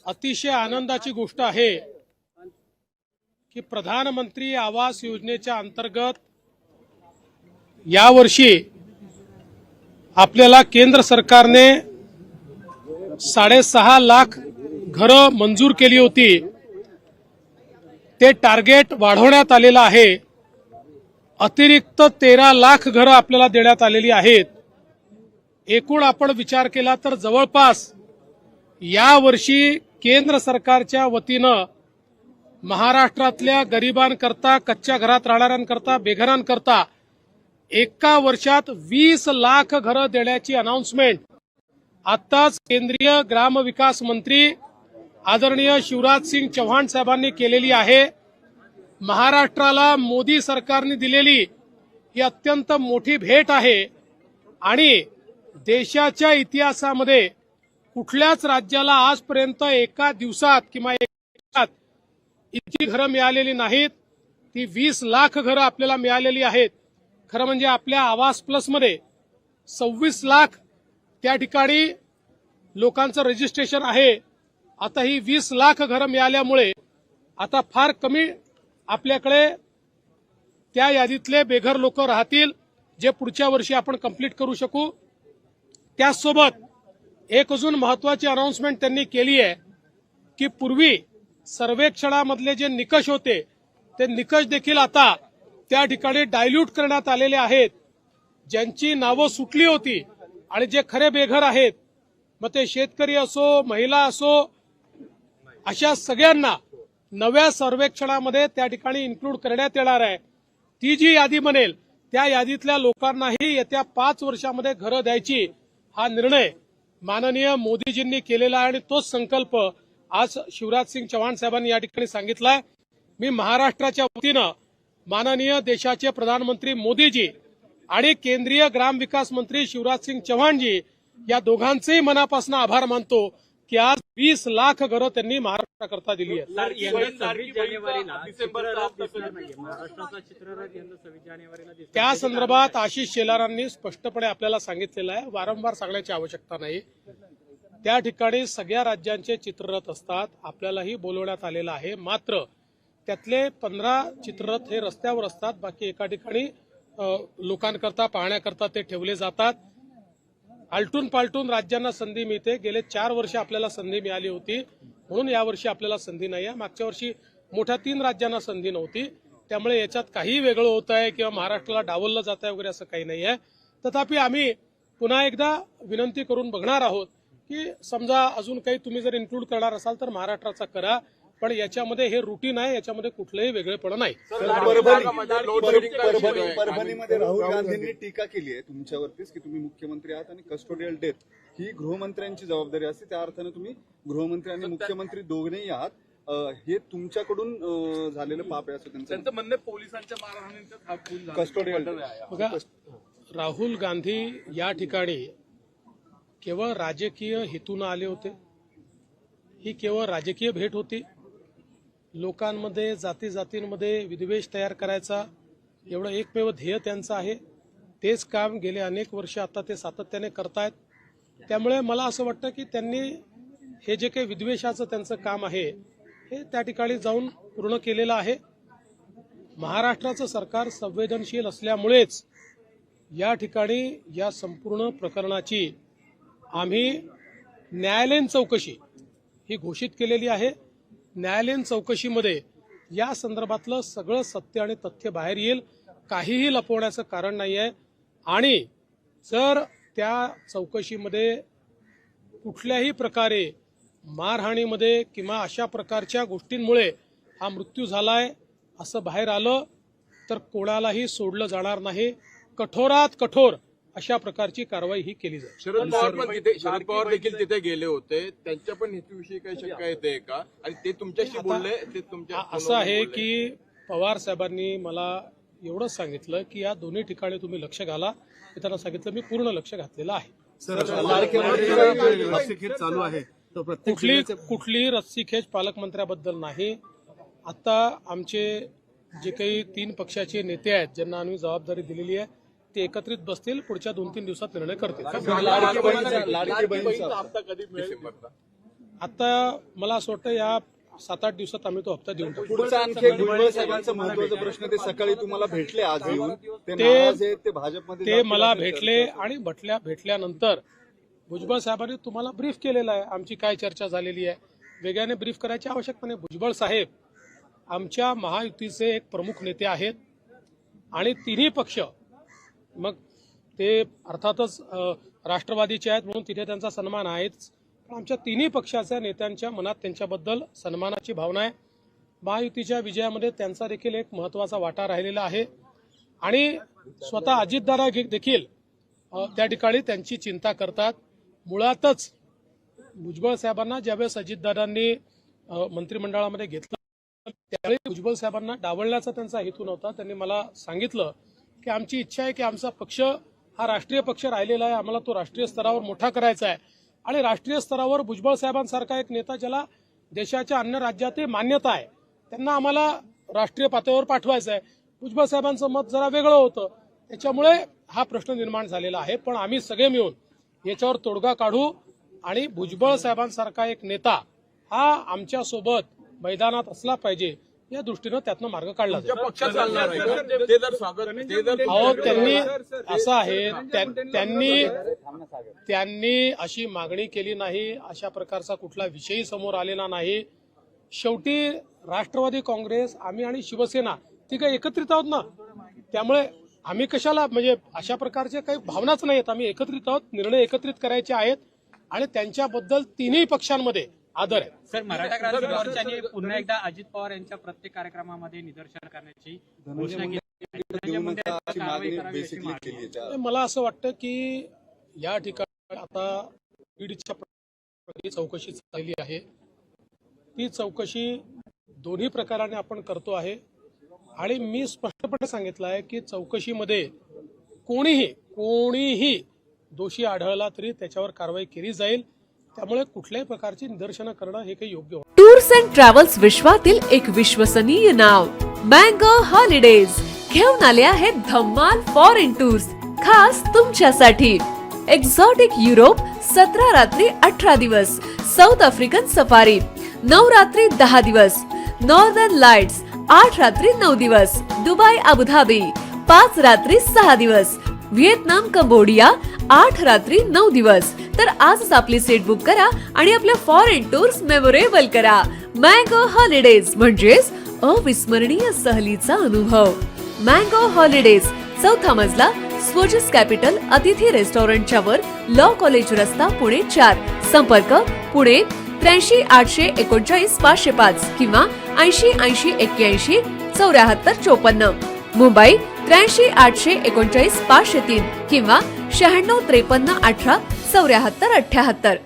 अतिशय आनंदाची गोष्ट आहे की प्रधानमंत्री आवास योजनेच्या अंतर्गत यावर्षी आपल्याला केंद्र सरकारने 6.5 लाख घरं मंजूर केली होती। ते टार्गेट वाढवण्यात आलेलं आहे। अतिरिक्त 13 लाख घरं आपल्याला देण्यात आलेली आहेत। एकूण आपण विचार केला तर जवळपास यावर्षी केंद्र सरकारच्या वतीनं महाराष्ट्रातल्या गरिबांकरता, कच्च्या घरात राहणाऱ्यांकरता, बेघरांकरता एका वर्षात 20 लाख घरं देण्याची अनाउन्समेंट आताच केंद्रीय ग्रामविकास मंत्री आदरणीय शिवराज सिंग चौहान साहेबांनी केलेली आहे। महाराष्ट्राला मोदी सरकारने दिलेली ही अत्यंत मोठी भेट आहे आणि देशाच्या इतिहासामध्ये कुठल्याच राज्याला आजपर्यंत एका दिवसात किंवा एका इतकी घरं मिळालेली नाहीत। ती 20 लाख घरं आपल्याला मिळालेली आहेत। खरं म्हणजे आपल्या आवास प्लसमध्ये 26 लाख त्या ठिकाणी लोकांचं रजिस्ट्रेशन आहे। आता ही 20 लाख घरं मिळाल्यामुळे आता फार कमी आपल्याकडे त्या यादीतले बेघर लोक राहतील, जे पुढच्या वर्षी आपण कंप्लीट करू शकू। त्याचसोबत एक अजून महत्वाची अनाउन्समेंट त्यांनी केली आहे की पूर्वी सर्वेक्षणामधले जे निकष होते ते निकष देखील आता त्या ठिकाणी डायल्यूट करण्यात आलेले आहेत। ज्यांची नावं सुटली होती आणि जे खरे बेघर आहेत, मग ते शेतकरी असो, महिला असो, अशा सगळ्यांना नव्या सर्वेक्षणामध्ये त्या ठिकाणी इन्क्लूड करण्यात येणार आहे। ती जी यादी बनेल त्या यादीतल्या लोकांनाही येत्या 5 वर्षामध्ये घरं द्यायची हा निर्णय माननीय मोदीजींनी केलेला आहे आणि तोच संकल्प आज शिवराज सिंग चौहान साहेबांनी या ठिकाणी सांगितलाय। मी महाराष्ट्राच्या वतीनं माननीय देशाचे प्रधानमंत्री मोदीजी आणि केंद्रीय ग्रामविकास मंत्री शिवराज सिंग चौहानजी या दोघांचेही मनापासून आभार मानतो की आज 20 लाख घरं त्यांनी महाराष्ट्राकरता दिली आहेत। त्या संदर्भात आशिष शेलारांनी स्पष्टपणे आपल्याला सांगितलेलं आहे, वारंवार सांगण्याची आवश्यकता नाही। त्या ठिकाणी सगळ्या राज्यांचे चित्ररथ असतात, आपल्यालाही बोलवण्यात आलेलं आहे। मात्र त्यातले 15 चित्ररथ हे रस्त्यावर असतात, बाकी एका ठिकाणी लोकांकरता पाहण्याकरता ते ठेवले जातात। आलटून पालटून राज्यांना संधी मिळते। गेले 4 वर्ष आपल्याला संधी मिळाली होती, म्हणून यावर्षी आपल्याला संधी नाही आहे। मागच्या वर्षी मोठ्या 3 राज्यांना संधी नव्हती, त्यामुळे याच्यात काही वेगळं होत आहे किंवा महाराष्ट्राला डावललं जात आहे वगैरे असं काही नाही आहे। तथापि आम्ही पुन्हा एकदा विनंती करून बघणार आहोत की समजा अजून काही तुम्ही जर इन्क्लूड करणार असाल तर महाराष्ट्राचा करा, पण याच्यामध्ये हे रुटीन आहे, याच्यामध्ये कुठलंही वेगळेपण नाही। परभणीमध्ये राहुल गांधींनी टीका केली आहे तुमच्यावरतीच की तुम्ही मुख्यमंत्री आहात आणि कस्टोडियल डेथ ही गृहमंत्र्यांची जबाबदारी असते, त्या अर्थाने तुम्ही गृहमंत्री आणि मुख्यमंत्री दोघेही आहात। हे तुमच्याकडून झालेलं पाप आहे असं त्यांचं म्हणणं। पोलिसांच्या मारहाणीचा कस्टोडियल बघा, राहुल गांधी या ठिकाणी केवळ राजकीय हेतून आले होते। ही केवळ राजकीय भेट होती। लोकांमध्ये, जाती जातींमध्ये विद्वेष तयार करायचा एवढं एकमेव ध्येय त्यांचं आहे। तेच काम गेले अनेक वर्ष आता ते सातत्याने करतायत। त्यामुळे मला असं वाटतं की त्यांनी हे जे काही विद्वेषाचं त्यांचं काम आहे हे त्या ठिकाणी जाऊन पूर्ण केलेलं आहे। महाराष्ट्राचं सरकार संवेदनशील असल्यामुळेच या ठिकाणी या संपूर्ण प्रकरणाची आम्ही न्यायालयीन चौकशी ही घोषित केलेली आहे। न्यायालयीन चौकशीमध्ये या संदर्भातलं सगळं सत्य आणि तथ्य बाहेर येईल, काहीही लपवण्याचं कारण नाही आहे। आणि जर त्या चौकशीमध्ये कुठल्याही प्रकारे मारहाणीमध्ये किंवा अशा प्रकारच्या गोष्टींमुळे हा मृत्यू झालाय असं बाहेर आलं तर कोणालाही सोडलं जाणार नाही। कठोरात कठोर अशा प्रकारची कारवाई ही केली जाईल। शरद पवार देखील तिथे गेले होते, त्यांच्या पण हेतूविषयी काही शंका येते का? आणि ते तुमच्याशी बोलले? ते तुमच्या असं आहे की पवार साहेबांनी मला एवढंच सांगितलं की या दोन्ही ठिकाणी तुम्ही लक्ष घाला। मी त्यांना सांगितलं मी पूर्ण लक्ष घातलेलं आहे। चालू आहे कुठली रस्सीखेच पालकमंत्र्याबद्दल नाही। आता आमचे जे काही 3 पक्षाचे नेते आहेत ज्यांना आम्ही जबाबदारी दिलेली आहे ते एकत्रित बसतील, पुढच्या 2-3 दिवसात निर्णय करतील। आता मला असं वाटतं या 7-8 दिवसात आम्ही तो हप्ता देऊन टाकू. पुढचा आणखी एक भुजबळ साहेबांचा महत्वाचा प्रश्न ते सकाळी तुम्हाला भेटले आज येऊन ते नाराज आहेत ते भाजपमध्ये ते जातील मला असं भेटले आणि भेटल्यानंतर भुजबळ साहेबांनी तुम्हाला ब्रीफ केलेला आहे आमची काय चर्चा झालेली आहे. वेगळ्याने ब्रीफ करायची आवश्यकता नाही. भुजबळ साहेब आमच्या महायुतीचे एक प्रमुख नेते आहेत आणि तिन्ही पक्ष मग ते अर्थातच राष्ट्रवादीचे आहेत म्हणून तिथे त्यांचा सन्मान आहेच, पण आमच्या तिन्ही पक्षाच्या नेत्यांच्या मनात त्यांच्याबद्दल सन्मानाची भावना आहे. महायुतीच्या विजयामध्ये त्यांचा देखील एक महत्वाचा वाटा राहिलेला आहे आणि स्वतः अजितदादा देखील त्या ठिकाणी त्यांची चिंता करतात. मुळातच भुजबळ साहेबांना ज्यावेळेस अजितदादांनी मंत्रिमंडळामध्ये घेतलं त्यावेळी भुजबळ साहेबांना डावलण्याचा त्यांचा हेतू नव्हता. त्यांनी मला सांगितलं की आमची इच्छा आहे की आमचा पक्ष हा राष्ट्रीय पक्ष राहिलेला आहे, आम्हाला तो राष्ट्रीय स्तरावर मोठा करायचा आहे आणि राष्ट्रीय स्तरावर भुजबळ साहेबांसारखा एक नेता ज्याला देशाच्या अन्य राज्यातही मान्यता आहे त्यांना आम्हाला राष्ट्रीय पातळीवर पाठवायचं आहे. भुजबळ साहेबांचं मत जरा वेगळं होतं, त्याच्यामुळे हा प्रश्न निर्माण झालेला आहे. पण आम्ही सगळे मिळून याच्यावर तोडगा काढू आणि भुजबळ साहेबांसारखा एक नेता हा आमच्या सोबत मैदानात असला पाहिजे या दृष्टीनं त्यातनं मार्ग काढला जाईल. पक्षात चालणार आहे का? ते जर स्वागत ते जर अहो त्यांनी असं आहे त्यांनी अशी मागणी केली नाही, अशा प्रकारचा कुठला विषय समोर आलेला नाही. शेवटी राष्ट्रवादी काँग्रेस आम्ही आणि शिवसेना ती काही एकत्रित आहोत ना, त्यामुळे आम्ही कशाला म्हणजे अशा प्रकारचे काही भावनाच नाहीत. आम्ही एकत्रित आहोत, निर्णय एकत्रित करायचे आहेत आणि त्यांच्याबद्दल तिन्ही पक्षांमध्ये आदर आहे. सर, मराठा क्रांती मोर्चाने पुन्हा एकदा अजित पवार यांच्या प्रत्येक कार्यक्रमामध्ये निदर्शन करण्याची घोषणा केली. धनंजय मुंडे यांच्यावर कारवाई करावी अशी मागणी. मला असं वाटतं की या ठिकाणी आता ईडीच्या चौकशी चालली आहे. ती चौकशी दोन्ही प्रकाराने आपण करतो आहे आणि मी स्पष्टपणे सांगितलं आहे की चौकशीमध्ये कोणीही दोषी आढळला तरी त्याच्यावर कारवाई केली जाईल. त्यामुळे कुठल्याही प्रकारची निदर्शनं करणं हे काही योग्य होतं. टूर्स अँड ट्रॅव्हल्स विश्वातील एक विश्वसनीय नाव मँगो हॉलिडेज घेऊन आले आहेत धम्माल फॉरेन टूर्स खास तुमच्यासाठी. एक्झॉटिक युरोप 17 रात्री 18 दिवस, साऊथ आफ्रिकन सफारी 9 रात्री 10 दिवस, नॉर्दर्न लाईट्स 8 रात्री 9 दिवस, दुबई अबुधाबी 5 रात्री 6 दिवस, व्हिएतनाम कंबोडिया 8 रात्री 9 दिवस. तर आजच आपली सीट बुक करा आणि आपल्या फॉरेन टूर्स मेमोरेबल करा. मँगो हॉलिडेज म्हणजेच अविस्मरणीय सहलीचा अनुभव. मँगो हॉलिडेज, 4था मजला, स्वोजस कॅपिटल अतिथी रेस्टॉरंटच्या वर, लॉ कॉलेज रस्ता, पुणे 4. संपर्क पुणे 83 839 505 किंवा 80 80 81 74 54. मुंबई 83 839 503 किंवा 96 53 18 74 78.